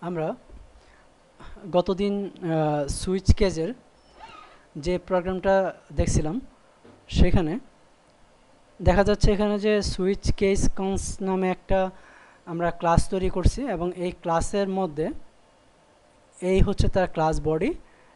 আমরা গতদিন সুইচ কেজের যে প্রোগ্রামটা দেখছিলাম সেখানে দেখা যাচ্ছে এখানে যে সুইচ কেস কনস নামে একটা আমরা ক্লাস তৈরি করছি এবং এই ক্লাসের মধ্যে এই হচ্ছে তার ক্লাস বডি।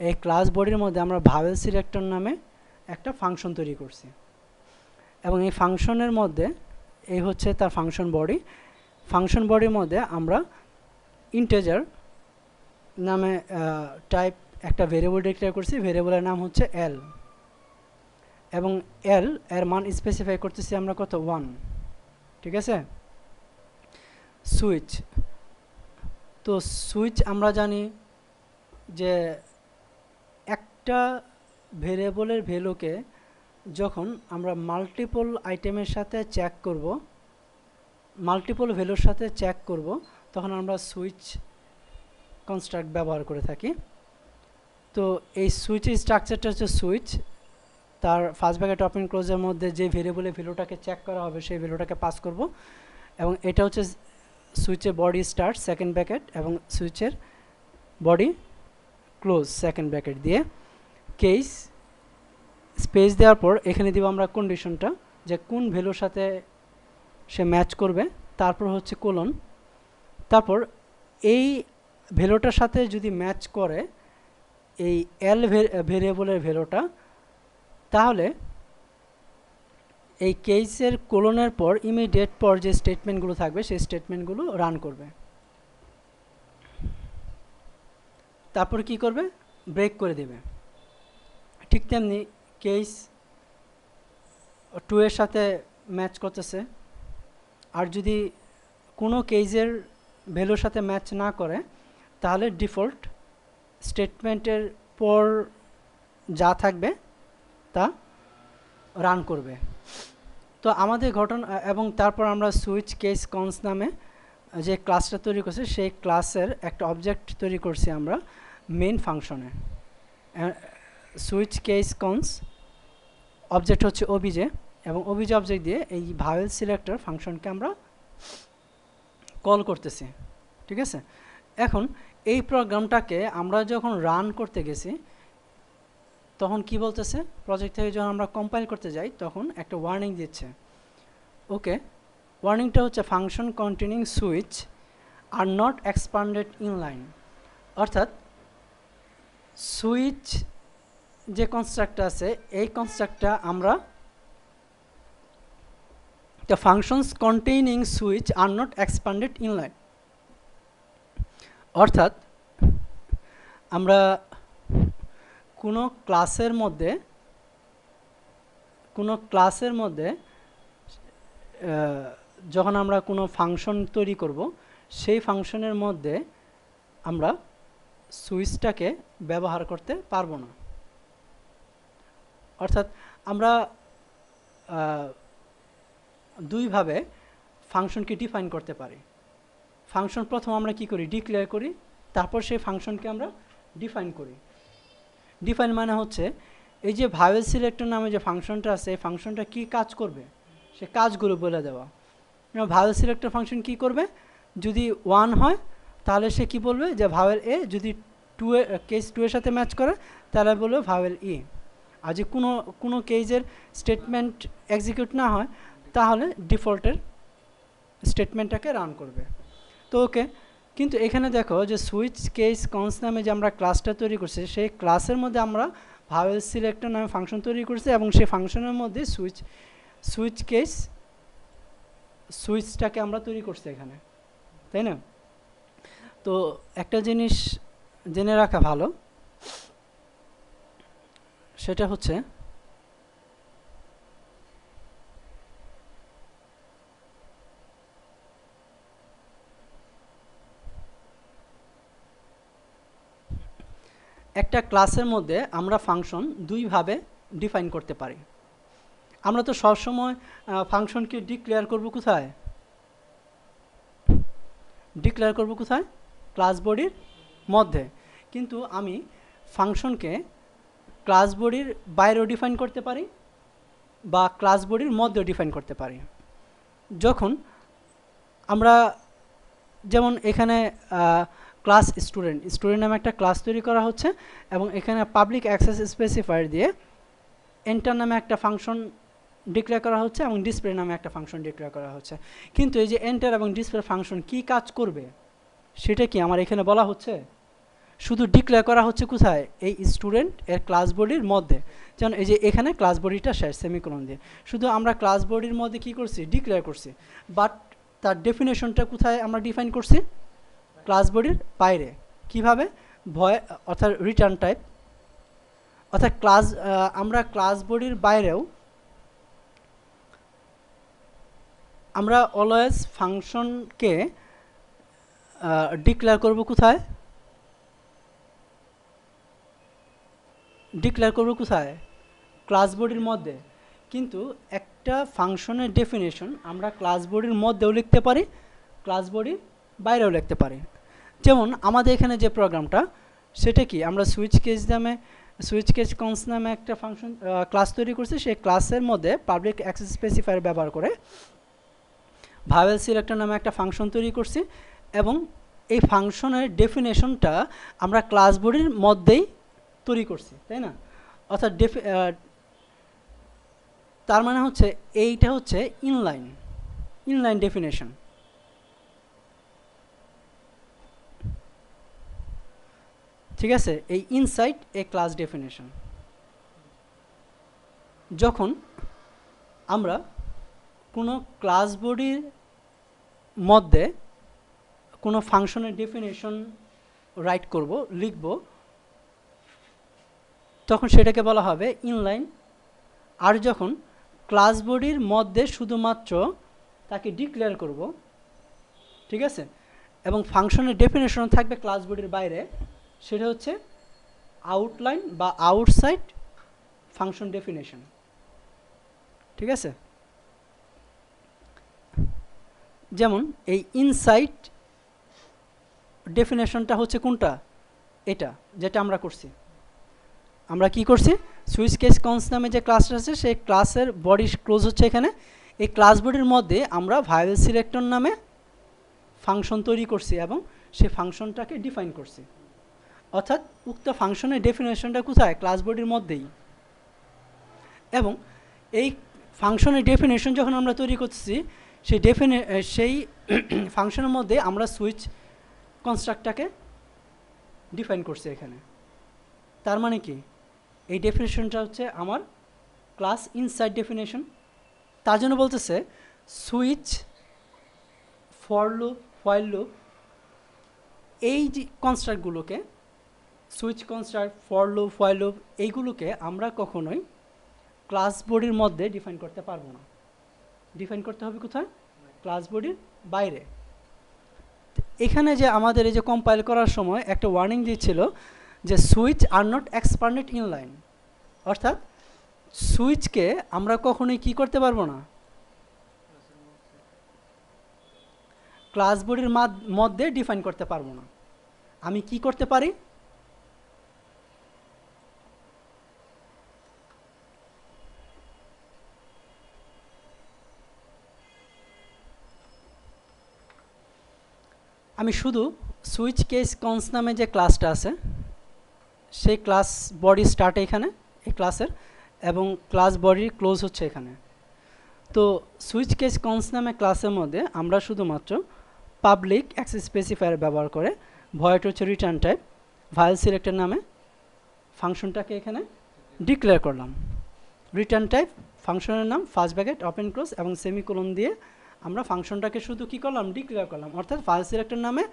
এই ক্লাস বডির মধ্যে আমরা ভাওয়েল সিলেক্টর নামে একটা ফাংশন তৈরি করছি এবং এই ফাংশনের মধ্যে এই হচ্ছে তার ফাংশন বডি। ফাংশন বডির মধ্যে আমরা ইন্টিজার নামে টাইপ একটা ভেরিয়েবল ডিক্লেয়ার করছি, ভেরিয়েবলের নাম হচ্ছে এল এবং এল এর মান স্পেসিফাই করতেছি আমরা কত 1। ঠিক আছে। সুইচ, তো সুইচ আমরা জানি যে একটা ভেরিয়েবলের ভ্যালুকে যখন আমরা মাল্টিপল আইটেমের সাথে চেক করব, মাল্টিপল ভ্যালুর সাথে চেক করব, তখন আমরা সুইচ কনস্ট্রাক্ট ব্যবহার করে থাকি। তো এই সুইচের স্ট্রাকচারটা হচ্ছে সুইচ, তার ফার্স্ট ব্র্যাকেট ওপেন ক্লোজের মধ্যে যে ভেরিয়েবলের ভ্যালুটাকে চেক করা হবে সেই ভ্যালুটাকে পাস করব এবং এটা হচ্ছে সুইচের বডি স্টার্ট সেকেন্ড ব্র্যাকেট এবং সুইচের বডি ক্লোজ সেকেন্ড ব্র্যাকেট দিয়ে কেস স্পেস দেওয়ার পর এখানে দিব আমরা কন্ডিশনটা যে কোন ভ্যালুর সাথে সে ম্যাচ করবে, তারপর হচ্ছে কোলন, তারপর এই ভ্যালুটার সাথে যদি ম্যাচ করে এই এল ভেরিয়েবলের ভ্যালুটা, তাহলে এই কেসের কোলনের পর ইমিডিয়েট পর যে স্টেটমেন্টগুলো থাকবে সেই স্টেটমেন্টগুলো রান করবে। তারপর কি করবে, ব্রেক করে দেবে। ঠিক তেমনি কেস 2 এর সাথে ম্যাচ করতেছে, আর যদি কোনো কেসের ভ্যালুর সাথে ম্যাচ না করে তাহলে ডিফল্ট স্টেটমেন্টের পর যা থাকবে তা রান করবে। তো আমাদের ঘটনা এবং তারপর আমরা সুইচ কেস কনস নামে যে ক্লাসটা তৈরি করছি সেই ক্লাসের একটা অবজেক্ট তৈরি করছি আমরা মেইন ফাংশনে। সুইচ কেস কনস অবজেক্ট হচ্ছে ওবিজে এবং ওবিজে অবজেক্ট দিয়ে এই ভাওয়েল সিলেক্টর ফাংশনকে আমরা কল করতেছি। ঠিক আছে। এখন এই প্রোগ্রামটাকে আমরা যখন রান করতে গেছি তখন কি বলতেছে, প্রজেক্ট থেকে যখন আমরা কম্পাইল করতে যাই তখন একটা ওয়ার্নিং দিচ্ছে। ওকে, ওয়ার্নিংটা হচ্ছে function containing switch are not expanded inline, অর্থাৎ সুইচ যে কনস্ট্রাক্টটা আছে এই কনস্ট্রাক্টটা আমরা the functions containing switch are not expanded inline, অর্থাৎ আমরা কোনো ক্লাসের মধ্যে যখন আমরা কোনো ফাংশন তৈরি করব সেই ফাংশনের মধ্যে আমরা সুইচটাকে ব্যবহার করতে পারবো না। অর্থাৎ আমরা দুইভাবে ফাংশনকে ডিফাইন করতে পারি। ফাংশন প্রথম আমরা কি করি, ডিক্লেয়ার করি, তারপর সেই ফাংশনকে আমরা ডিফাইন করি। ডিফাইন মানে হচ্ছে এই যে ভাওয়েল সিলেক্টর নামে যে ফাংশনটা আছে এই ফাংশনটা কি কাজ করবে সে কাজগুলো বলে দেওয়া। ভাওয়েল সিলেক্টর ফাংশন কি করবে, যদি 1 হয় তাহলে সে কি বলবে যে ভাওয়েল এ, যদি কেস 2 এর সাথে ম্যাচ করে তাহলে বলবে ভাওয়েল ই, আর যে কোনো কেসের স্টেটমেন্ট এক্সিকিউট না হয় তাহলে ডিফল্টের স্টেটমেন্টটাকে রান করবে। তো ওকে, কিন্তু এখানে দেখো যে সুইচ কেস কনস নামে যে আমরা ক্লাসটা তৈরি করছি সেই ক্লাসের মধ্যে আমরা ভাওয়েল সিলেক্টর নামে ফাংশন তৈরি করছি এবং সেই ফাংশনের মধ্যে সুইচ কেস সুইচটাকে আমরা তৈরি করছি এখানে, তাই না? তো একটা জিনিস জেনে রাখা ভালো, সেটা হচ্ছে একটা ক্লাসের মধ্যে আমরা ফাংশন দুইভাবে ডিফাইন করতে পারি। আমরা তো সবসময় ফাংশনকে ডিক্লেয়ার করব কোথায়, ক্লাস বডির মধ্যে, কিন্তু আমি ফাংশনকে ক্লাস বডির বাইরেও ডিফাইন করতে পারি বা ক্লাস বডির মধ্যেও ডিফাইন করতে পারি। যখন আমরা যেমন এখানে ক্লাস স্টুডেন্ট স্টুডেন্ট নামে একটা ক্লাস তৈরি করা হচ্ছে এবং এখানে পাবলিক অ্যাক্সেস স্পেসিফায়ার দিয়ে এন্টার নামে একটা ফাংশন ডিক্লেয়ার করা হচ্ছে এবং ডিসপ্লে নামে একটা ফাংশন ডিক্লেয়ার করা হচ্ছে। কিন্তু এই যে এন্টার এবং ডিসপ্লে ফাংশন কি কাজ করবে সেটা কি আমার এখানে বলা হচ্ছে? শুধু ডিক্লেয়ার করা হচ্ছে কোথায়? এই স্টুডেন্ট এর ক্লাস বডির মধ্যে। যেমন এই যে এখানে ক্লাস বডিটা শেষ সেমিকোলন দিয়ে, শুধু আমরা ক্লাস বডির মধ্যে কি করছি? ডিক্লেয়ার করছি, বাট তার ডেফিনেশনটা কোথায় আমরা ডিফাইন করছি? ক্লাস বডির বাইরে। কিভাবে? ভয়েড অর্থাৎ রিটার্ন টাইপ, অর্থাৎ আমরা ক্লাস বডির বাইরেও আমরা অলওয়েজ ফাংশনকে ডিক্লেয়ার করব কোথায়? ডিক্লেয়ার করব কোথায়? ক্লাস বডির মধ্যে। কিন্তু একটা ফাংশনের ডেফিনেশন আমরা ক্লাস বডির মধ্যেও লিখতে পারি, ক্লাস বডির বাইরেও লিখতে পারি। যেমন আমাদের এখানে যে প্রোগ্রামটা, সেটা কি? আমরা সুইচ কেস কনস নামে একটা ফাংশন ক্লাস তৈরি করছি। সেই ক্লাসের মধ্যে পাবলিক অ্যাক্সেস স্পেসিফায়ার ব্যবহার করে ভাওয়েল সিলেক্টর নামে একটা ফাংশন তৈরি করছি এবং এই ফাংশনের ডেফিনেশনটা আমরা ক্লাস বডির মধ্যেই তৈরি করছি, তাই না? অর্থাৎ তার মানে হচ্ছে এইটা হচ্ছে ইনলাইন ডেফিনেশন। ঠিক আছে, এই ইনসাইড এ ক্লাস ডেফিনেশন। যখন আমরা কোনো ক্লাস বডির মধ্যে কোনো ফাংশনের ডেফিনেশন রাইট করব, লিখব, তখন সেটাকে বলা হবে ইনলাইন। আর যখন ক্লাস বডির মধ্যে শুধুমাত্র তাকে ডিক্লেয়ার করব, ঠিক আছে, এবং ফাংশনের ডেফিনেশন থাকবে ক্লাস বডির বাইরে, সেটা হচ্ছে আউটলাইন বা আউটসাইড ফাংশন ডেফিনেশন। ঠিক আছে, যেমন এই ইনসাইড ডেফিনেশনটা হচ্ছে কোনটা? এটা যেটা আমরা করছি। আমরা কি করছি? সুইচ কেস কনস নামে যে ক্লাসটা আছে সেই ক্লাসের বডি ক্লোজ হচ্ছে এখানে। এই ক্লাস বডির মধ্যে আমরা ভায়োল সিলেক্টর নামে ফাংশন তৈরি করছি এবং সেই ফাংশনটাকে ডিফাইন করছি। অর্থাৎ উক্ত ফাংশনের ডেফিনেশনটা কোথায়? ক্লাস বডির মধ্যেই। এবং এই ফাংশনের ডেফিনেশন যখন আমরা তৈরি করছি, সেই ফাংশনের মধ্যে আমরা সুইচ কনস্ট্রাক্টটাকে ডিফাইন করছি এখানে। তার মানে কি? এই ডেফিনেশনটা হচ্ছে আমার ক্লাস ইনসাইড ডেফিনেশন। তার জন্য বলতেছে switch, for loop, while loop, এই যে কনস্ট্রাক্টগুলোকে, switch construct, for loop, while loop, এইগুলোকে আমরা কখনোই ক্লাস বডির মধ্যে ডিফাইন করতে পারবো না। ডিফাইন করতে হবে কোথায়? ক্লাস বডির বাইরে। এখানে যে আমাদের এই যে কম্পাইল করার সময় একটা ওয়ার্নিং দিচ্ছিল যে switch are not expanded inline, অর্থাৎ সুইচকে আমরা কখনোই কি করতে পারবো না? ক্লাস বডির মধ্যে ডিফাইন করতে পারবো না। আমি কি করতে পারি? আমি শুধু সুইচ কেস কনস নামে যে ক্লাসটা আছে সেই ক্লাস বডি স্টার্ট এখানে এই ক্লাসের, এবং ক্লাস বডি ক্লোজ হচ্ছে এখানে। তো সুইচ কেস কনস নামে ক্লাসের মধ্যে আমরা শুধুমাত্র পাবলিক অ্যাক্সেস স্পেসিফায়ার ব্যবহার করে, ভয়েড হচ্ছে রিটার্ন টাইপ, ভায়োল সিলেক্টর নামে ফাংশনটাকে এখানে ডিক্লেয়ার করলাম। রিটার্ন টাইপ ফাংশনের নাম, ফার্স্ট ব্র্যাকেট, ওপেন ক্লোজ এবং সেমিকোলন দিয়ে আমরা ফাংশনটাকে শুধু কী করলাম? ডিক্লেয়ার করলাম। অর্থাৎ ভায়োল সিলেক্টর নামে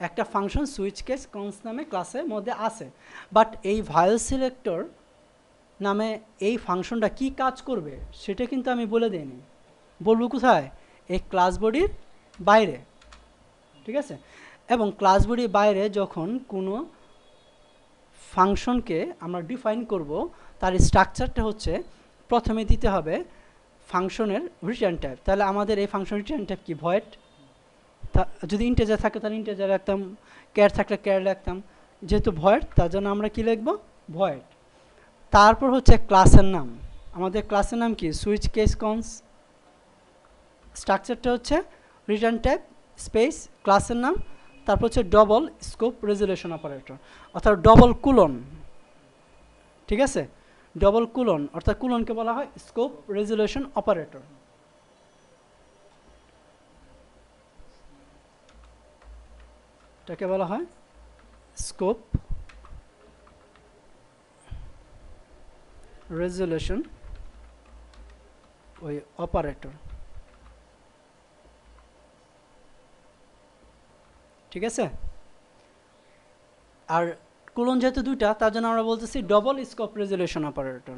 একটা ফাংশন সুইচ কেস কনস নামে ক্লাসের মধ্যে আছে, বাট এই ভায়োল সিলেক্টর নামে এই ফাংশনটা কি কাজ করবে সেটা কিন্তু আমি বলে দিইনি। বলবো কোথায়? এই ক্লাস বডির বাইরে। ঠিক আছে, এবং ক্লাস বডির বাইরে যখন কোনো ফাংশনকে আমরা ডিফাইন করব, তার স্ট্রাকচারটা হচ্ছে প্রথমে দিতে হবে ফাংশনের রিটার্ন টাইপ। তাহলে আমাদের এই ফাংশন রিটার্ন টাইপ কি? ভয়েড। যদি ইন্টিজার থাকে তাহলে ইন্টিজার রাখতাম, ক্যার থাকলে ক্যার রাখতাম। যেহেতু ভয়েড, তার জন্য আমরা কি লিখব? ভয়েড। তারপর হচ্ছে ক্লাসের নাম। আমাদের ক্লাসের নাম কি? Switch case cons. স্ট্রাকচারটা হচ্ছে রিটার্ন টাইপ স্পেস ক্লাসের নাম, তারপর হচ্ছে ডবল স্কোপ রেজুলেশন অপারেটর অর্থাৎ ডবল কুলন, ঠিক আছে, ডবল কুলন অর্থাৎ কুলনকে বলা হয় স্কোপ রেজুলেশন অপারেটর। এটাকে বলা হয় স্কোপ রেজুলেশন ওই অপারেটর, ঠিক আছে। আর কুলন যেহেতু দুইটা, তার জন্য আমরা বলতেছি ডবল স্কোপ রেজুলেশন অপারেটর।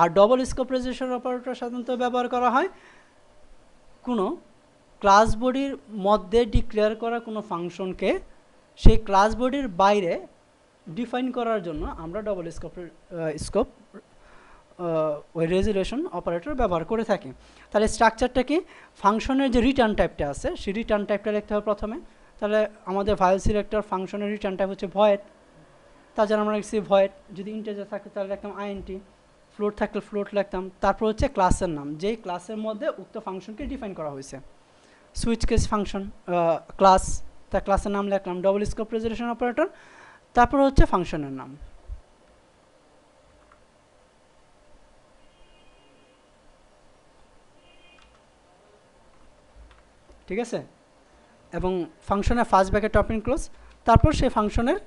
আর ডবল স্কোপ রেজুলেশন অপারেটর সাধারণত ব্যবহার করা হয় কোনো ক্লাস বডির মধ্যে ডিক্লেয়ার করা কোনো ফাংশনকে সেই ক্লাস বডির বাইরে ডিফাইন করার জন্য আমরা ডবল স্কোপ ওই রেজুলেশন অপারেটর ব্যবহার করে থাকি। তাহলে স্ট্রাকচারটা কি, ফাংশনের যে রিটার্ন টাইপটা আছে সেই রিটার্ন টাইপটা লিখতে হবে প্রথমে। তাহলে আমাদের ফাইল সিলেক্টর ফাংশনের রিটার্ন টাইপ হচ্ছে ভয়েড, তার জন্য আমরা লিখছি ভয়েড। যদি ইন্টিজার থাকে তাহলে লিখতাম আইএনটি, ফ্লোট থাকলে ফ্লোট লিখতাম। তারপর হচ্ছে ক্লাসের নাম, যেই ক্লাসের মধ্যে উক্ত ফাংশনকে ডিফাইন করা হয়েছে। সুইচ কেস ফাংশন ক্লাস, তার ক্লাসের নাম লিখলাম ডবল স্কোপ রেজুলেশন অপারেটর। তারপর হচ্ছে ফাংশনের নাম। ঠিক আছে, এবং ফাংশনের ফার্স্ট ব্র্যাকেট ওপেন ক্লোজ। তারপর সেই ফাংশনের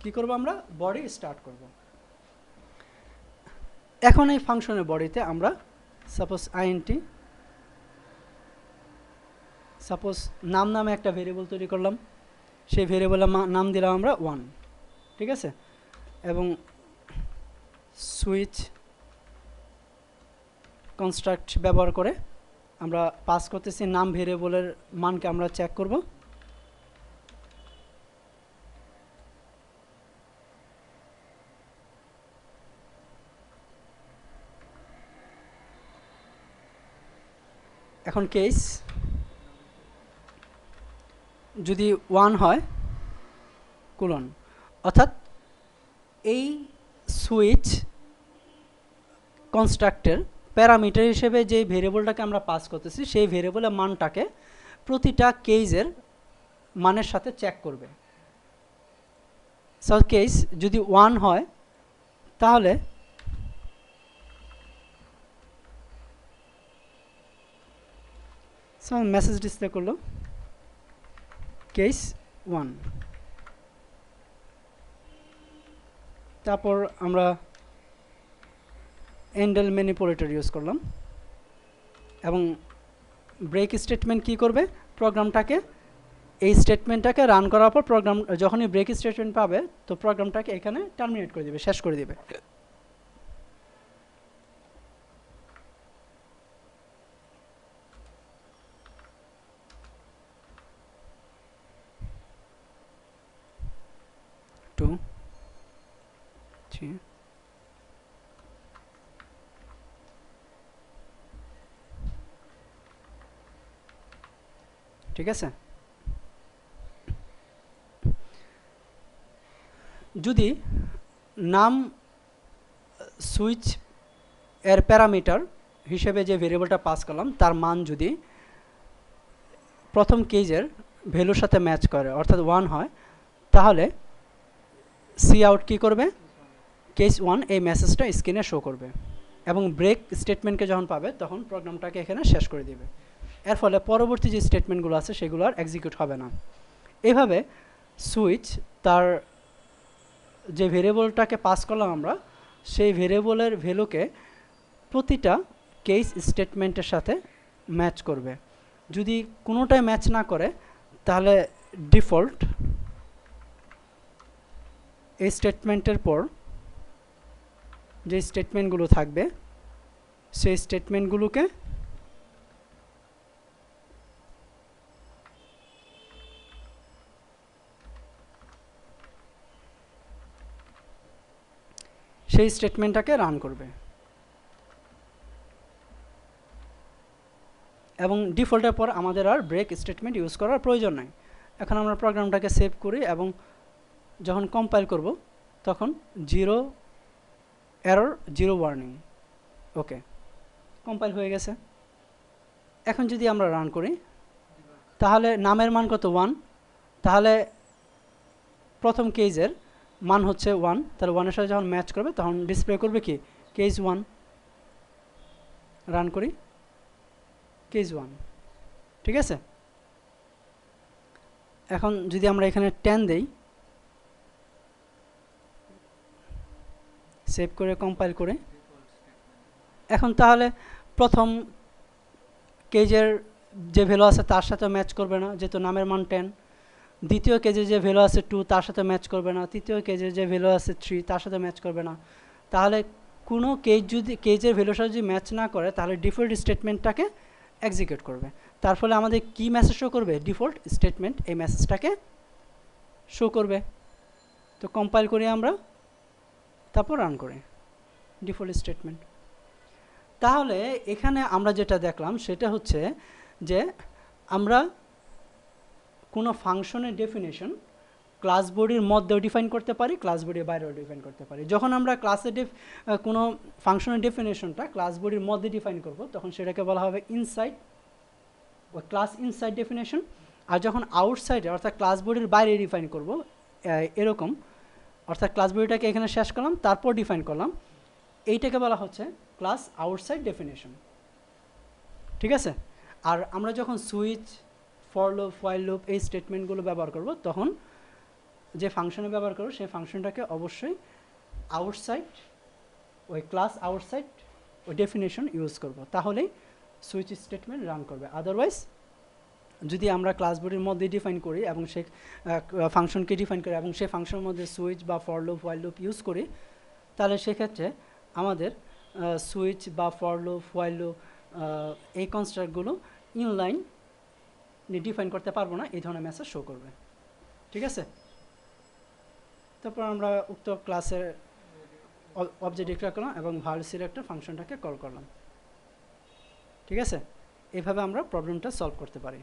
কি করব, আমরা বডি স্টার্ট করব। এখন এই ফাংশনের বডিতে আমরা সাপোজ আইএনটি, সাপোজ নাম নামে একটা ভেরিয়েবল তৈরি করলাম, সেই ভেরিয়েবলের নাম দিলাম আমরা 1, ঠিক আছে। এবং সুইচ কনস্ট্রাক্ট ব্যবহার করে আমরা পাস করতেছি নাম ভেরিয়েবলের মানকে আমরা চেক করব। এখন কেস যদি 1 হয় কুলন, অর্থাৎ এই সুইচ কনস্ট্রাক্টের প্যারামিটার হিসেবে যে ভেরিয়েবলটাকে আমরা পাস করতেছি সেই ভেরিয়েবলের মানটাকে প্রতিটা কেসের মানের সাথে চেক করবে। সো কেস যদি 1 হয় তাহলে মেসেজ ডিসপ্লে করলো কেস 1। তারপর আমরা এন্ডেল ম্যানিপুলেটর ইউজ করলাম এবং ব্রেক স্টেটমেন্ট কি করবে, প্রোগ্রামটাকে এই স্টেটমেন্টটাকে রান করার পর প্রোগ্রাম যখনই ব্রেক স্টেটমেন্ট পাবে তো প্রোগ্রামটাকে এখানে টার্মিনেট করে দিবে, শেষ করে দিবে। ঠিক আছে, যদি নাম সুইচ এর প্যারামিটার হিসেবে যে ভেরিয়েবলটা পাস করলাম তার মান যদি প্রথম কেজের ভ্যালুর সাথে ম্যাচ করে অর্থাৎ 1 হয়, তাহলে সি আউট কী করবে, কেস 1 এই মেসেজটা স্ক্রিনে শো করবে এবং ব্রেক স্টেটমেন্টকে যখন পাবে তখন প্রোগ্রামটাকে এখানে শেষ করে দিবে। এর ফলে পরবর্তী যে স্টেটমেন্টগুলো আছে সেগুলো আর এক্সিকিউট হবে না। এভাবে সুইচ তার যে ভেরিয়েবলটাকে পাস করলাম আমরা সেই ভেরিয়েবলের ভ্যালুকে প্রতিটা কেস স্টেটমেন্টের সাথে ম্যাচ করবে। যদি কোনোটাই ম্যাচ না করে তাহলে ডিফল্ট এই স্টেটমেন্টের পর যে স্টেটমেন্টগুলো থাকবে সেই স্টেটমেন্টগুলোকে সেই স্টেটমেন্টটাকে রান করবে এবং ডিফল্টের পর আমাদের আর ব্রেক স্টেটমেন্ট ইউজ করার প্রয়োজন নাই। এখন আমরা প্রোগ্রামটাকে সেভ করি এবং যখন কম্পাইল করব তখন 0 এরর 0 ওয়ার্নিং। ওকে, কম্পাইল হয়ে গেছে। এখন যদি আমরা রান করি তাহলে নামের মান কত 1, তাহলে প্রথম কেজের মান হচ্ছে 1, তাহলে 1-এর সাথে যখন ম্যাচ করবে তখন ডিসপ্লে করবে কি কেজ 1। রান করি, কেজ 1, ঠিক আছে। এখন যদি আমরা এখানে 10 দেই, সেভ করে কম্পাইল করে, এখন তাহলে প্রথম কেজের যে ভ্যালু আছে তার সাথে ম্যাচ করবে না, যেহেতু নামের মান 10। দ্বিতীয় কেজে যে ভ্যালু আছে 2 তার সাথে ম্যাচ করবে না। তৃতীয় কেজে যে ভ্যালু আছে 3 তার সাথে ম্যাচ করবে না। তাহলে কোনো কেজ যদি কেজের ভ্যালুর সাথে যদি ম্যাচ না করে তাহলে ডিফল্ট স্টেটমেন্টটাকে এক্সিকিউট করবে। তার ফলে আমাদের কি মেসেজ শো করবে? ডিফল্ট স্টেটমেন্ট এই মেসেজটাকে শো করবে। তো কম্পাইল করি আমরা, তারপর রান করি ডিফল্ট স্টেটমেন্ট। তাহলে এখানে আমরা যেটা দেখলাম সেটা হচ্ছে যে আমরা কোনো ফাংশনের ডেফিনেশন ক্লাস বডির মধ্যেও ডিফাইন করতে পারি, ক্লাস বডির বাইরেও ডিফাইন করতে পারি। যখন আমরা কোনো ফাংশনের ডেফিনেশনটা ক্লাস বডির মধ্যে ডিফাইন করব তখন সেটাকে বলা হবে ইনসাইড বা ক্লাস ইনসাইড ডেফিনেশন। আর যখন আউটসাইডে অর্থাৎ ক্লাস বডির বাইরে ডিফাইন করব এরকম, অর্থাৎ ক্লাস বডিটাকে এখানে শেষ করলাম তারপর ডিফাইন করলাম, এইটাকে বলা হচ্ছে ক্লাস আউটসাইড ডেফিনেশন, ঠিক আছে। আর আমরা যখন switch, for loop, while loop এই স্টেটমেন্টগুলো ব্যবহার করব তখন যে ফাংশনে ব্যবহার করব সেই ফাংশনটাকে অবশ্যই আউটসাইড ওই ক্লাস আউটসাইড ওই ডেফিনেশন ইউজ করব, তাহলেই সুইচ স্টেটমেন্ট রান করবে। আদারওয়াইজ যদি আমরা ক্লাস বডির মধ্যে ডিফাইন করি এবং সেই ফাংশনকে ডিফাইন করি এবং সেই ফাংশনের মধ্যে সুইচ বা for loop, while loop use করি, তাহলে সেক্ষেত্রে আমাদের সুইচ বা ফর লুপ, হোয়াইল লুপ এই কনস্ট্রাক্টগুলো ইনলাইন ডিফাইন করতে পারবো না, এই ধরনের মেসেজ শো করবে, ঠিক আছে। তারপর আমরা উক্ত ক্লাসের অবজেক্ট ডিক্লেয়ার করলাম এবং ভ্যালু সিলেক্টর ফাংশনটাকে কল করলাম, ঠিক আছে। এইভাবে আমরা প্রবলেমটা সলভ করতে পারি।